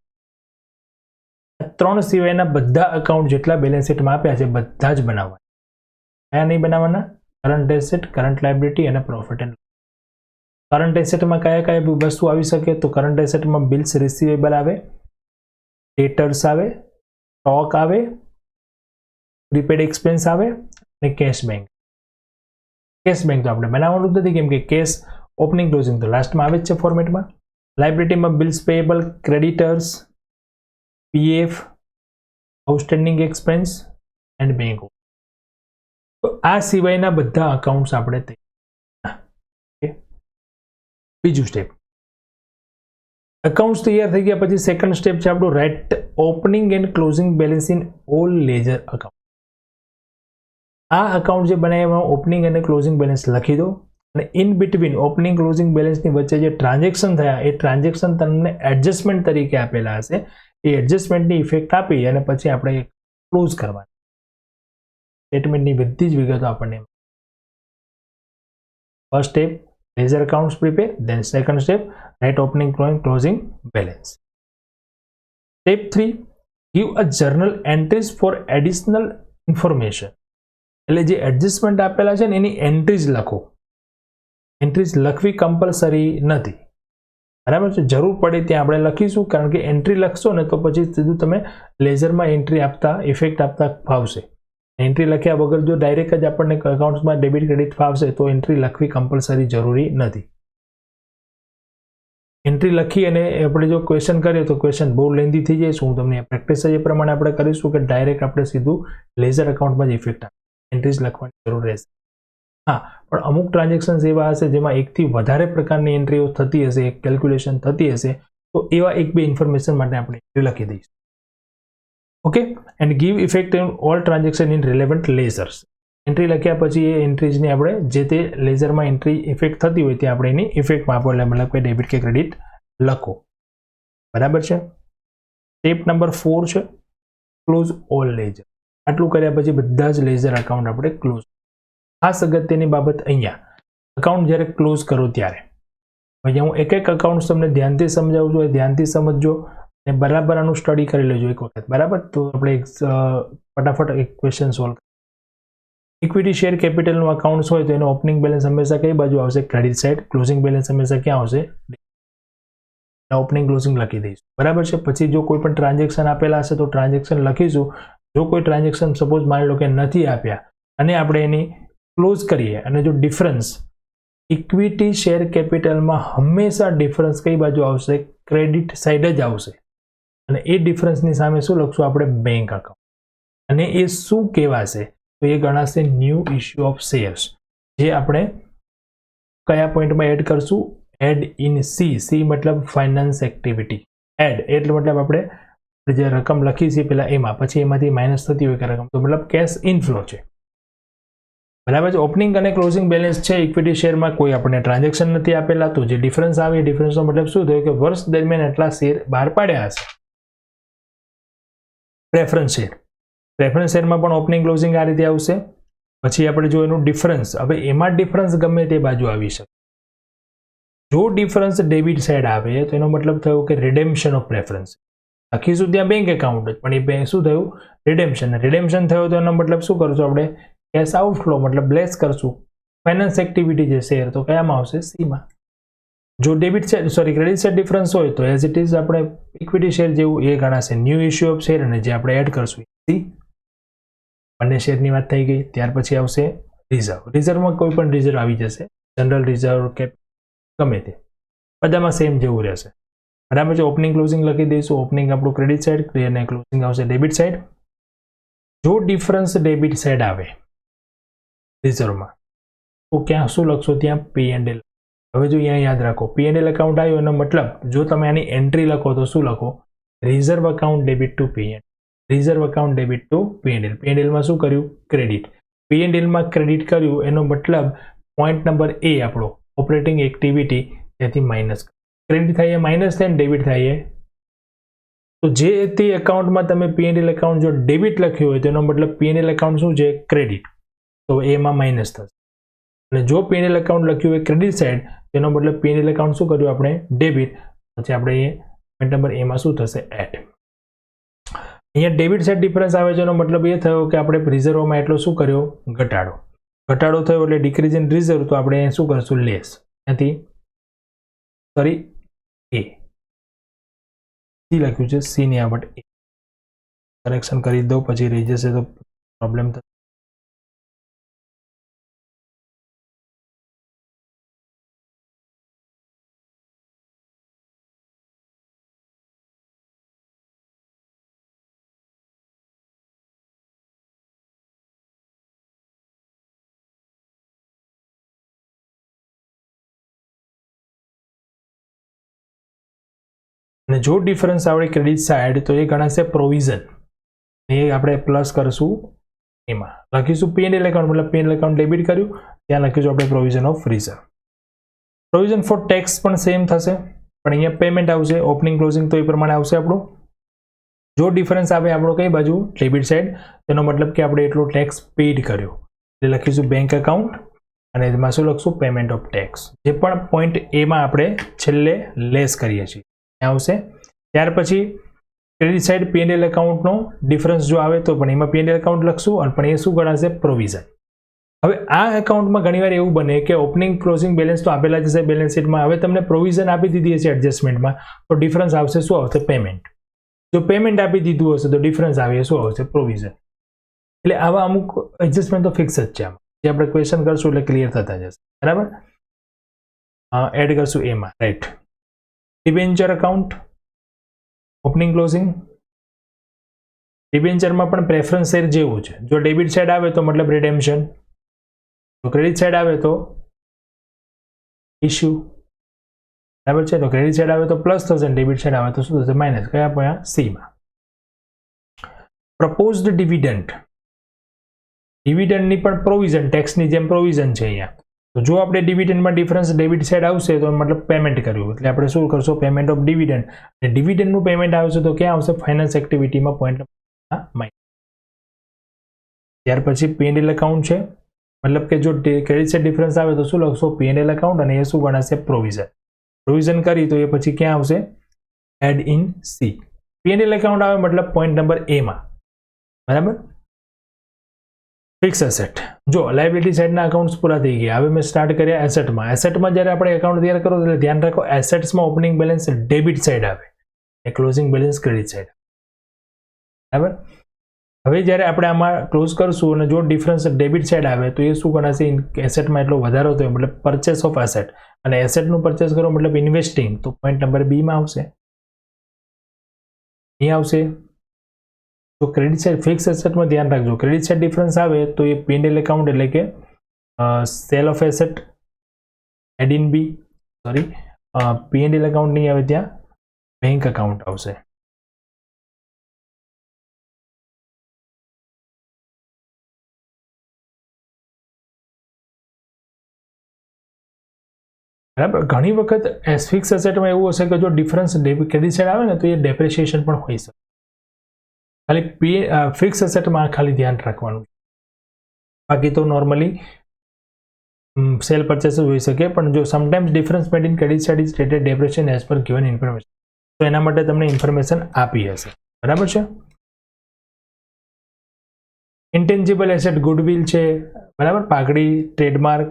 ત્રણ સિવાયના બધા અકાઉન્ટ જેટલા બેલેન્સ શીટમાં આપ્યા છે બધા જ બનાવવાના. કયા નહીં બનાવવાના? કરંટ એસેટ, કરંટ લાયબિલિટી અને પ્રોફિટ એન્ડ. કરંટ એસેટમાં કયા કયા વસ્તુ આવી શકે? તો કરંટ એસેટમાં બિલ્સ રિસીવેબલ આવે, ડેટર્સ આવે, સ્ટોક આવે, પ્રીપેડ એક્સપેન્સ આવે અને કેશ બેંક. કેશ બેંક તો આપણે બનાવવાનું નથી કેમ કે કેશ ઓપનિંગ ક્લોઝિંગ તો લાસ્ટમાં આવે જ છે ફોર્મેટમાં. લાયબિલિટીમાં bills payable, creditors, PF, outstanding expense and bank. તો આ સિવાયના બધા અકાઉન્ટ્સ આપણે બીજું સ્ટેપ, અકાઉન્ટ્સ તૈયાર થઈ ગયા પછી સેકન્ડ સ્ટેપ છે આપણું write opening and closing balance in all ledger account. આ અકાઉન્ટ જે બનાવ્યા ઓપનિંગ અને ક્લોઝિંગ બેલેન્સ લખી દો અને ઇન બિટવીન ઓપનિંગ ક્લોઝિંગ બેલેન્સની વચ્ચે જે ટ્રાન્ઝેક્શન થયા એ ટ્રાન્ઝેક્શન તમને એડજસ્ટમેન્ટ તરીકે આપેલા હશે, એ એડજસ્ટમેન્ટની ઇફેક્ટ આપી અને પછી આપણે ક્લોઝ કરવાની. સ્ટેટમેન્ટની બધી જ વિગતો આપણને. First step ledger accounts prepare, then second step write opening closing balance. Step 3 give a journal entries for additional information. એટલે જે એડજસ્ટમેન્ટ આપેલા છે ને એની એન્ટ્રીઝ લખો. એન્ટ્રીઝ લખવી કમ્પલસરી નથી, બરાબર છે, જરૂર પડે ત્યાં આપણે લખીશું, કારણ કે એન્ટ્રી લખશો ને તો પછી સીધું તમે લેઝરમાં એન્ટ્રી આપતા ઇફેક્ટ આપતા ફાવશે. એન્ટ્રી લખ્યા વગર જો ડાયરેક્ટ જ આપણને અકાઉન્ટ્સમાં ડેબિટ ક્રેડિટ ફાવશે તો એન્ટ્રી લખવી કમ્પલસરી જરૂરી નથી. એન્ટ્રી લખી અને આપણે જો ક્વેશ્ચન કરીએ તો ક્વેશ્ચન બહુ લેન્ધી થઈ જાય. હું તમને પ્રેક્ટિસ એ પ્રમાણે આપણે કરીશું કે ડાયરેક્ટ આપણે સીધું લેઝર અકાઉન્ટમાં જ ઇફેક્ટ આપે, એન્ટ્રીઝ લખવાની જરૂર રહેશે. હા, પણ અમુક ટ્રાન્ઝેક્શન્સ એવા હશે જેમાં એકથી વધારે પ્રકારની એન્ટ્રીઓ થતી હશે, કેલ્ક્યુલેશન થતી હશે, તો એવા એક બે ઇન્ફોર્મેશન માટે આપણે એન્ટ્રી લખી દઈશું. Okay, and give effect in all transaction in relevant lasers. Entry લખ્યા પછી એ એન્ટ્રીઝની આપણે જે તે લેઝરમાં એન્ટ્રી ઇફેક્ટ થતી હોય ત્યાં આપણે એની ઇફેક્ટમાં આપો, એટલે મતલબ કે ડેબિટ કે ક્રેડિટ લખો. બરાબર છે. સ્ટેપ નંબર 4 છે ક્લોઝ ઓલ લેઝર. આટલું કર્યા પછી બધા જ લેઝર અકાઉન્ટ આપણે ક્લોઝ. ખાસ અગત્યની બાબત અહીંયા, અકાઉન્ટ જ્યારે ક્લોઝ કરો ત્યારે અહીંયા હું એક એક અકાઉન્ટ તમને ધ્યાનથી સમજાવું છું, એ ધ્યાનથી સમજજો અને બરાબર આનું સ્ટડી કરી લેજો એક વખત. બરાબર, તો આપણે ફટાફટ એક ક્વેશ્ચન સોલ્વ. ઇક્વિટી શેર કેપિટલનું અકાઉન્ટ હોય તો એનો ઓપનિંગ બેલેન્સ હંમેશા કઈ બાજુ આવશે? Credit side. ક્લોઝિંગ બેલેન્સ હંમેશા ક્યાં આવશે? ઓપનિંગ ક્લોઝિંગ લખી દઈશું. બરાબર છે. પછી જો કોઈ પણ ટ્રાન્ઝેક્શન આપેલા હશે તો ટ્રાન્ઝેક્શન લખીશું. જો કોઈ ટ્રાન્ઝેક્શન સપોઝ માની લો કે નથી આપ્યા અને આપણે એની ક્લોઝ કરીએ અને જો ડિફરન્સ ઇક્વિટી શેર કેપિટલમાં હંમેશા ડિફરન્સ કઈ બાજુ આવશે? ક્રેડિટ સાઇડ જ આવશે. અને એ ડિફરન્સની સામે શું લખશું આપણે? Bank account. અને એ શું કહેવાશે? તો એ ગણાશે ન્યૂ ઇશ્યુ ઓફ શેર્સ. જે આપણે કયા પોઈન્ટમાં એડ કરશું? Add in C. સી મતલબ ફાઇનાન્સ એક્ટિવિટી. એડ એટલે મતલબ આપણે જે રકમ લખી છે પેલા એમાં, પછી એમાંથી માઇનસ થતી હોય કે રકમ, તો મતલબ કેશ ઇનફ્લો છે. બરાબર છે. ઓપનિંગ અને ક્લોઝિંગ બેલેન્સ છે ઇક્વિટી શેરમાં કોઈ આપણને ટ્રાન્ઝેક્શન નથી આપેલા, તો જે ડિફરન્સ આવે એ ડિફરન્સનો મતલબ શું થયો કે વર્ષ દરમિયાન એટલા શેર બહાર પાડ્યા હશે. Preference share. પ્રેફરન્સ શેરમાં પણ ઓપનિંગ ક્લોઝિંગ આ રીતે આવશે. પછી આપણે જો એનું ડિફરન્સ, હવે એમાં ડિફરન્સ ગમે તે બાજુ આવી શકે. જો ડિફરન્સ ડેબિટ સાઇડ આવે તો એનો મતલબ થયો કે રિડેમ્પશન ઓફ પ્રેફરન્સ. લખીશું ત્યાં બેંક એકાઉન્ટ જ, પણ એ બેંક શું થયું? રિડેમ્પશન. રિડેમ્પશન થયો તો એનો મતલબ શું કરશું આપણે? કેશ આઉટફ્લો મતલબ લેસ કરશું. ફાઇનાન્સ એક્ટિવિટી જે શેર તો કયામાં આવશે? સીમાં. જો debit side credit side difference હોય તો એઝ ઇટ ઇઝ આપણે ઇક્વિટી શેર જેવું એ ગણાશે ન્યૂ ઇશ્યુ ઓફ શેર, અને જે આપણે એડ કરશું સી. બંને શેરની વાત થઈ ગઈ. ત્યાર પછી આવશે રિઝર્વ. રિઝર્વમાં કોઈ પણ રિઝર્વ આવી જશે, જનરલ રિઝર્વ કે ગમે તે, બધામાં સેમ જેવું રહેશે. બરાબર છે. ઓપનિંગ ક્લોઝિંગ લખી દઈશું. ઓપનિંગ આપણું ક્રેડિટ સાઇડ અને ક્લોઝિંગ આવશે ડેબિટ સાઇડ. જો ડિફરન્સ ડેબિટ સાઇડ આવે રિઝર્વમાં તો ક્યાં શું લખશો? ત્યાં પી એન્ડ એલ. હવે જો અહીંયા યાદ રાખો, પી એન્ડ એલ એકાઉન્ટ આવ્યો એનો મતલબ જો તમે આની એન્ટ્રી લખો તો શું લખો? Reserve account debit to P and. Reserve account debit to P and L. P and એલમાં શું કર્યું? ક્રેડિટ. પી એન્ડ એલમાં ક્રેડિટ કર્યું એનો મતલબ પોઈન્ટ નંબર એ આપણો ઓપરેટિંગ એક્ટિવિટી ત્યાંથી માઇનસ. ક્રેડિટ થાય એ માઇનસ થાય ને ડેબિટ થાય એ, તો જે તે એકાઉન્ટમાં તમે પી એન્ડ એલ એકાઉન્ટ જો ડેબિટ લખ્યું હોય તેનો મતલબ પી એન્ડ એલ એકાઉન્ટ શું છે? ક્રેડિટ. તો એમાં માઇનસ થશે. અને જો પી એન્ડ એલ એકાઉન્ટ લખ્યું હોય ક્રેડિટ સાઇડ તેનો મતલબ પી એન્ડ એલ એકાઉન્ટ શું કર્યું આપણે? ડેબિટ. પછી આપણે એ પોઈન્ટ નંબર એમાં શું થશે? એડ. અહીંયા ડેબિટ સાઇડ ડિફરન્સ આવે છે એનો મતલબ એ થયો કે આપણે રિઝર્વમાં એટલો શું કર્યો? ઘટાડો. ઘટાડો થયો એટલે ડિક્રીઝ ઇન રિઝર્વ, તો આપણે શું કરશું? લેસ. ત્યાંથી એ સી લખ્યું છે, સી ની આવટ એ. કરેક્શન કરી દો પછી રહી જશે તો પ્રોબ્લેમ થશે. અને જો ડિફરન્સ આવે ક્રેડિટ સાઇડ તો એ ગણાશે પ્રોવિઝન, એ આપણે પ્લસ કરશું એમાં લખીશું P&L એકાઉન્ટ, મતલબ P&L એકાઉન્ટ ડેબિટ કર્યું, ત્યાં લખીશું આપણે provision of reserve. Provision four tax પણ સેમ થશે, પણ અહીંયા પેમેન્ટ આવશે, ઓપનિંગ ક્લોઝિંગ તો એ પ્રમાણે આવશે આપણું. જો ડિફરન્સ આવે આપણો કઈ બાજુ ડેબિટ સાઇડ, તેનો મતલબ કે આપણે એટલો ટેક્સ પેઇડ કર્યો, એટલે લખીશું બેંક એકાઉન્ટ અને એમાં શું લખશું પેમેન્ટ ઓફ ટેક્સ, જે પણ પોઈન્ટ એમાં આપણે છેલ્લે લેસ કરીએ છીએ ત્યાં આવશે. ત્યાર પછી ક્રેડિટ સાઇડ P&L એકાઉન્ટનો ડિફરન્સ જો આવે તો પણ એમાં P&L એકાઉન્ટ લખશું, અને પણ એ શું ગણાશે પ્રોવિઝન. હવે આ એકાઉન્ટમાં ઘણીવાર એવું બને કે ઓપનિંગ ક્લોઝિંગ બેલેન્સ તો આપેલા જ છે બેલેન્સ શીટમાં, હવે તમને પ્રોવિઝન આપી દીધી હશે એડજસ્ટમેન્ટમાં, તો ડિફરન્સ આવશે શું આવશે પેમેન્ટ. જો પેમેન્ટ આપી દીધું હશે તો ડિફરન્સ આવે શું આવશે પ્રોવિઝન. એટલે આવા અમુક એડજસ્ટમેન્ટ તો ફિક્સ જ છે આમાં, જે આપણે ક્વેશ્ચન કરશું એટલે ક્લિયર થતા જશે. બરાબર, એડ કરશું એમાં, right. Debenture account opening closing, ડિબેન્ચરમાં પણ પ્રેફરન્સ શેર જેવું છે. જો ડેબિટ સાઇડ આવે તો મતલબ રિડેમ્પશન, જો ક્રેડિટ સાઇડ આવે તો ઇશ્યુ. બરાબર છે, તો ક્રેડિટ સાઇડ આવે તો પ્લસ થશે, ડેબિટ સાઇડ આવે તો શું થશે માઇનસ. કયા પોઈન્ટ સી માં. પ્રપોઝડ ડિવિડન્ડ, ડિવિડન્ડની પણ પ્રોવિઝન ટેક્સની જેમ પ્રોવિઝન છે અહીંયા. તો જો આપણે ડિવિડન્ડમાં ડિફરન્સ ડેબિટ સાઇડ આવશે તો મતલબ પેમેન્ટ કર્યું, એટલે આપણે શું કરશું પેમેન્ટ ઓફ ડિવિડન્ડ, અને ડિવિડન્ડનું પેમેન્ટ આવશે તો ક્યાં આવશે ફાઇનાન્સ એક્ટિવિટીમાં પોઈન્ટ માઇનસ. ત્યાર પછી P&L એકાઉન્ટ છે, મતલબ કે જો ક્રેડિટ સાઇડ ડિફરન્સ આવે તો શું લખશો P&L એકાઉન્ટ, અને એ શું ગણાશે પ્રોવિઝન. પ્રોવિઝન કરી તો એ પછી ક્યાં આવશે add in C. P&L account આવે મતલબ પોઈન્ટ નંબર એ માં. બરાબર. ફિક્સ એસેટ, જો લાયબિલિટી સાઇડના એકાઉન્ટ્સ પૂરા થઈ ગયા, હવે મેં સ્ટાર્ટ કર્યા એસેટમાં. એસેટમાં જ્યારે આપણે એકાઉન્ટ તૈયાર કરો એટલે ધ્યાન રાખો એસેટ્સમાં ઓપનિંગ બેલેન્સ ડેબિટ સાઇડ આવે અને ક્લોઝિંગ બેલેન્સ ક્રેડિટ સાઇડ. બરાબર. હવે જ્યારે આપણે આમાં ક્લોઝ કરશું અને જો ડિફરન્સ ડેબિટ સાઇડ આવે તો એ શું ગણાશે એસેટમાં એટલો વધારો થયો, મતલબ પરચેસ ઓફ એસેટ, અને એસેટનું પરચેસ કરો મતલબ ઇન્વેસ્ટિંગ, તો પોઈન્ટ નંબર બી માં આવશે. અહીં આવશે. તો ક્રેડિટ સાઇડ ફિક્સ એસેટમાં ધ્યાન રાખજો, ક્રેડિટ સાઇડ ડિફરન્સ આવે તો એ P&L એકાઉન્ટ એટલે કે sale of asset add in B, sorry P&L account નહીં આવે ત્યાં બેંક એકાઉન્ટ આવશે. બરાબર. ઘણી વખત ફિક્સ એસેટમાં એવું હશે કે જો ડિફરન્સ ક્રેડિટ સાઇડ આવે ને તો એ ડેપ્રિસિએશન પણ હોઈ શકે. ખાલી ફિક્સ એસેટમાં ખાલી ધ્યાન રાખવાનું, બાકી તો નોર્મલી સેલ પરચેસ હોઈ શકે, પણ જો sometimes difference made in credit side is stated depreciation as per given information, તો એના માટે તમને ઇન્ફોર્મેશન આપી હશે. બરાબર છે. ઇન્ટેન્જિબલ એસેટ ગુડવિલ છે, બરાબર, પાઘડી, ટ્રેડમાર્ક,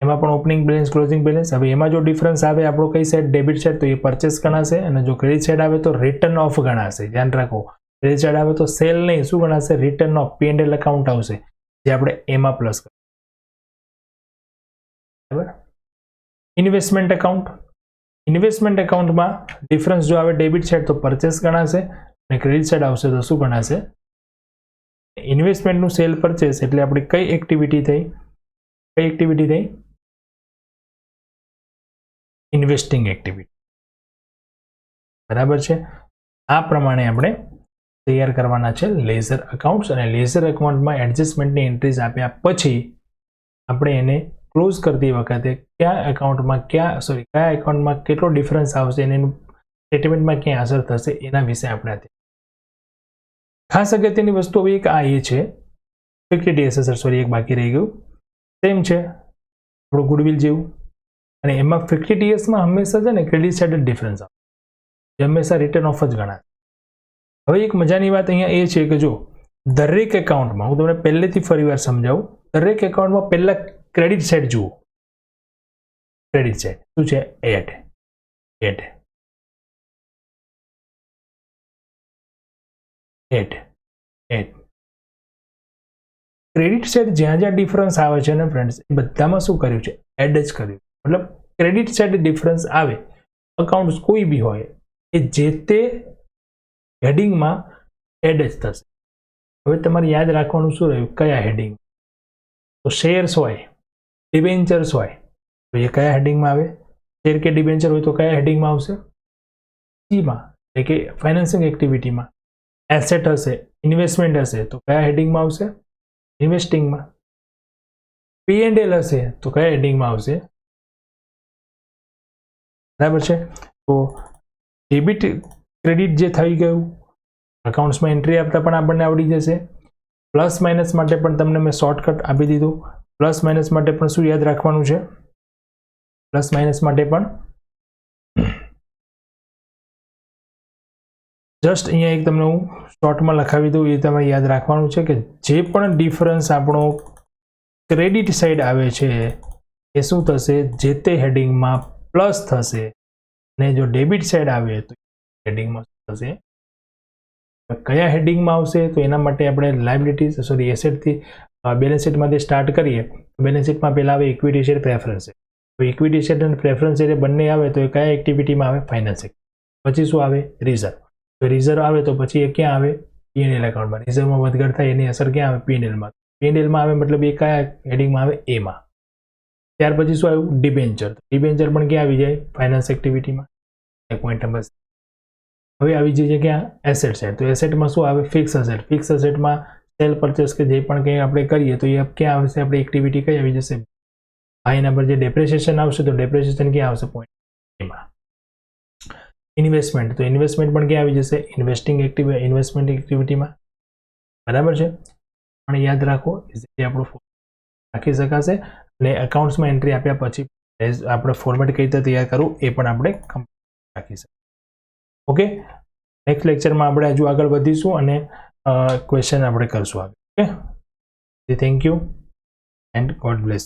એમાં પણ ઓપનિંગ બેલેન્સ ક્લોઝિંગ બેલેન્સ. હવે એમાં જો ડિફરન્સ આવે આપણો કઈ સાઇડ ડેબિટ સાઇડ તો એ પરચેસ ગણાશે, અને જો ક્રેડિટ સાઇડ આવે તો રિટર્ન ઓફ ગણાશે. ધ્યાન રાખો, ક્રેડિટ સાઇડ આવે તો સેલ નહીં, શું ગણાશે રિટર્ન ઓફ. P&L એકાઉન્ટ આવશે જે આપણે એમાં પ્લસ કરીશું. બરાબર. ઇન્વેસ્ટમેન્ટ એકાઉન્ટ, ઇન્વેસ્ટમેન્ટ એકાઉન્ટમાં ડિફરન્સ જો આવે ડેબિટ સાઇડ તો પરચેસ ગણાશે, અને ક્રેડિટ સાઇડ આવશે તો શું ગણાશે ઇન્વેસ્ટમેન્ટનું સેલ પરચેસ, એટલે આપણે કઈ એક્ટિવિટી થઈ, કઈ એક્ટિવિટી થઈ ઇન્વેસ્ટિંગ એક્ટિવિટી. બરાબર છે. આ પ્રમાણે આપણે તૈયાર કરવાના છે લેઝર એકાઉન્ટ્સ, અને લેઝર એકાઉન્ટમાં એડજસ્ટમેન્ટની એન્ટ્રીઝ આપ્યા પછી આપણે એને ક્લોઝ કરતી વખતે કયા એકાઉન્ટમાં કેટલો ડિફરન્સ આવશે અને એનું સ્ટેટમેન્ટમાં ક્યાં અસર થશે એના વિશે આપણે ખાસ અગત્યની વસ્તુ હવે એક આ એ છે ફિક્સિટી એસેટ, સોરી એક બાકી રહી ગયું, સેમ છે આપણું ગુડવિલ જેવું, અને એમાં ફિક્સિટી એસમાં હંમેશા છે ને ક્રેડિટ સાઇડ ડિફરન્સ આવે, જે હંમેશા રિટર્ન ઓફ જ ગણાય. હવે એક મજાની વાત અહીંયા એ છે કે જો દરેક એકાઉન્ટમાં, હું તમને પહેલેથી ફરીવાર સમજાવું, દરેક એકાઉન્ટમાં પહેલા ક્રેડિટ સાઇડ જુઓ. ક્રેડિટ સાઇડ શું છે add add add add. Credit side જ્યાં જ્યાં ડિફરન્સ આવે છે ને ફ્રેન્ડ્સ, એ બધામાં શું કર્યું છે એડ જ કર્યું. મતલબ ક્રેડિટ સાઇડ ડિફરન્સ આવે અકાઉન્ટ્સ કોઈ બી હોય એ જે તે હેડિંગમાં એડ જ થશે. હવે તમારે યાદ રાખવાનું શું રહ્યું કયા હેડિંગ, તો શેર્સ હોય, ડિબેન્ચર્સ હોય તો એ કયા હેડિંગમાં આવે, શેર કે ડિબેન્ચર હોય તો કયા હેડિંગમાં આવશે सीમાં એટલે કે ફાઇનાન્સિંગ એક્ટિવિટીમાં એસેટ હશે, ઇન્વેસ્ટમેન્ટ હશે તો કયા હેડિંગમાં આવશે? ઇન્વેસ્ટિંગમાં. P&L હશે તો કયા હેડિંગમાં આવશે? બરાબર છે. તો ડેબિટ ક્રેડિટ જે થઈ ગયું અકાઉન્ટ્સમાં એન્ટ્રી આપતા પણ આપણને આવડી જશે. પ્લસ માઇનસ માટે પણ તમને મેં શોર્ટકટ આપી દીધું. પ્લસ માઇનસ માટે પણ શું યાદ રાખવાનું છે? પ્લસ માઇનસ માટે પણ જસ્ટ અહીંયા એક તમને હું શોર્ટમાં લખાવી દઉં, એ તમારે યાદ રાખવાનું છે કે જે પણ ડિફરન્સ આપણો ક્રેડિટ સાઈડ આવે છે એ શું થશે? જે તે હેડિંગમાં પ્લસ થશે અને જો ડેબિટ સાઈડ આવે તો હેડિંગમાં શું થશે? કયા હેડિંગમાં આવશે? તો એના માટે આપણે લાયબિલિટીઝ એસેટથી બેલેન્સ શીટમાંથી સ્ટાર્ટ કરીએ. બેલેન્સ શીટમાં પહેલાં આવે ઇક્વિટી શેર પ્રેફરન્સ. તો ઇક્વિટી શેર અને પ્રેફરન્સ શેર બંને આવે તો એ કયા એક્ટિવિટીમાં આવે? ફાઇનાન્સ. પછી શું આવે? રિઝર્વ. તો રિઝર્વ આવે તો પછી એ ક્યાં આવે? P&L એકાઉન્ટમાં. રિઝર્વમાં વધઘટ થાય એની અસર ક્યાં આવે? P&Lમાં. P&Lમાં આવે મતલબ એ કયા હેડિંગમાં આવે? એમાં. ત્યાર પછી શું આવ્યું? ડિબેન્ચર. ડિબેન્ચર પણ ક્યાં આવી જાય? ફાઇનાન્સ એક્ટિવિટીમાં. Point number. હવે આવી જઈએ ક્યાં? Asset side. તો એસેટમાં શું આવે? Fix asset. ફિક્સ એસેટમાં સેલ પરચેસ કે જે પણ કંઈ આપણે કરીએ તો એ ક્યાં આવશે? આપણી એક્ટિવિટી કઈ આવી જશે? એના પર જે ડેપ્રેશિએશન આવશે તો ડેપ્રેશિએશન ક્યાં આવશે? પોઈન્ટ એમાં. ઇન્વેસ્ટમેન્ટ. તો ઇન્વેસ્ટમેન્ટ પણ ક્યાં આવી જશે? ઇન્વેસ્ટમેન્ટ એક્ટિવિટીમાં. બરાબર છે. પણ યાદ રાખો એ આપણું રાખી શકાશે અને એકાઉન્ટ્સમાં એન્ટ્રી આપ્યા પછી આપણે ફોર્મેટ કઈ રીતે તૈયાર કરવું એ પણ આપણે રાખી શકીએ. ઓકે, નેક્સ્ટ લેક્ચરમાં આપણે હજુ આગળ વધીશું અને ક્વેશ્ચન આપણે કરશું આગળ. Okay, thank you and God bless.